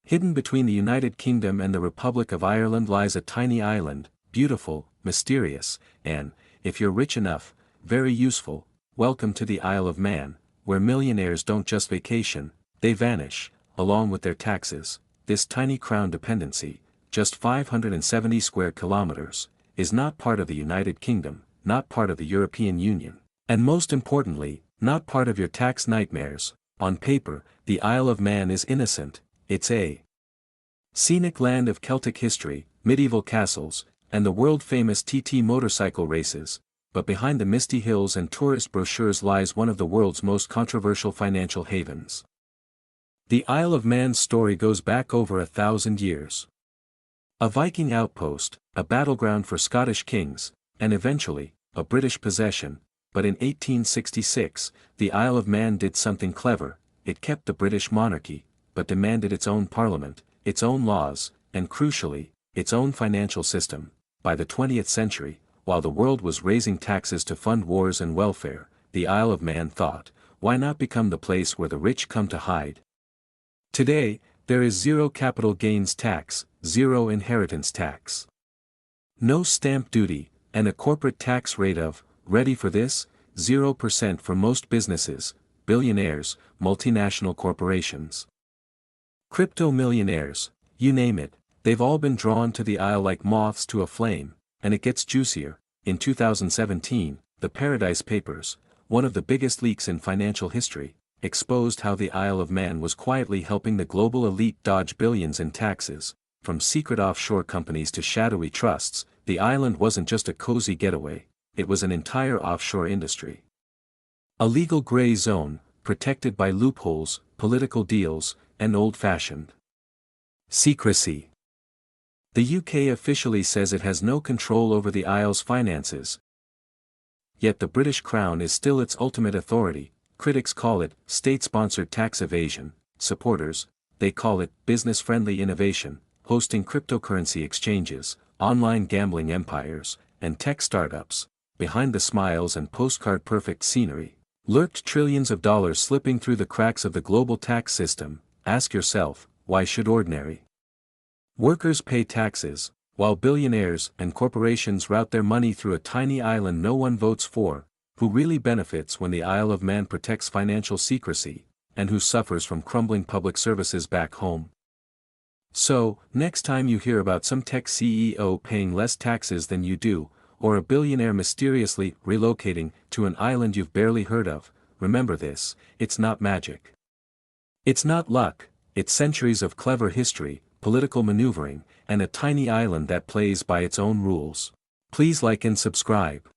Hidden between the United Kingdom and the Republic of Ireland lies a tiny island, beautiful, mysterious, and, if you're rich enough, very useful. Welcome to the Isle of Man, where millionaires don't just vacation, they vanish, along with their taxes. This tiny crown dependency, just 570 square kilometers, is not part of the United Kingdom, not part of the European Union, and most importantly, not part of your tax nightmares. On paper, the Isle of Man is innocent. It's a scenic land of Celtic history, medieval castles, and the world-famous TT motorcycle races, but behind the misty hills and tourist brochures lies one of the world's most controversial financial havens. The Isle of Man's story goes back over 1,000 years. A Viking outpost, a battleground for Scottish kings, and eventually, a British possession, but in 1866, the Isle of Man did something clever. It kept the British monarchy, but demanded its own parliament, its own laws, and crucially, its own financial system. By the 20th century, while the world was raising taxes to fund wars and welfare, the Isle of Man thought, why not become the place where the rich come to hide? Today, there is zero capital gains tax, zero inheritance tax, no stamp duty, and a corporate tax rate of, ready for this, 0% for most businesses, billionaires, multinational corporations. Crypto millionaires, you name it, they've all been drawn to the Isle like moths to a flame, and it gets juicier. In 2017, the Paradise Papers, one of the biggest leaks in financial history, exposed how the Isle of Man was quietly helping the global elite dodge billions in taxes. From secret offshore companies to shadowy trusts, the island wasn't just a cozy getaway, it was an entire offshore industry. A legal gray zone, protected by loopholes, political deals, and old-fashioned secrecy. The UK officially says it has no control over the Isle's finances. Yet the British Crown is still its ultimate authority. Critics call it state-sponsored tax evasion, supporters, they call it business-friendly innovation, hosting cryptocurrency exchanges, online gambling empires, and tech startups. Behind the smiles and postcard-perfect scenery, lurked trillions of dollars slipping through the cracks of the global tax system. Ask yourself, why should ordinary workers pay taxes, while billionaires and corporations route their money through a tiny island no one votes for? Who really benefits when the Isle of Man protects financial secrecy, and who suffers from crumbling public services back home? So, next time you hear about some tech CEO paying less taxes than you do, or a billionaire mysteriously relocating to an island you've barely heard of, remember this: it's not magic. It's not luck, it's centuries of clever history, political maneuvering, and a tiny island that plays by its own rules. Please like and subscribe.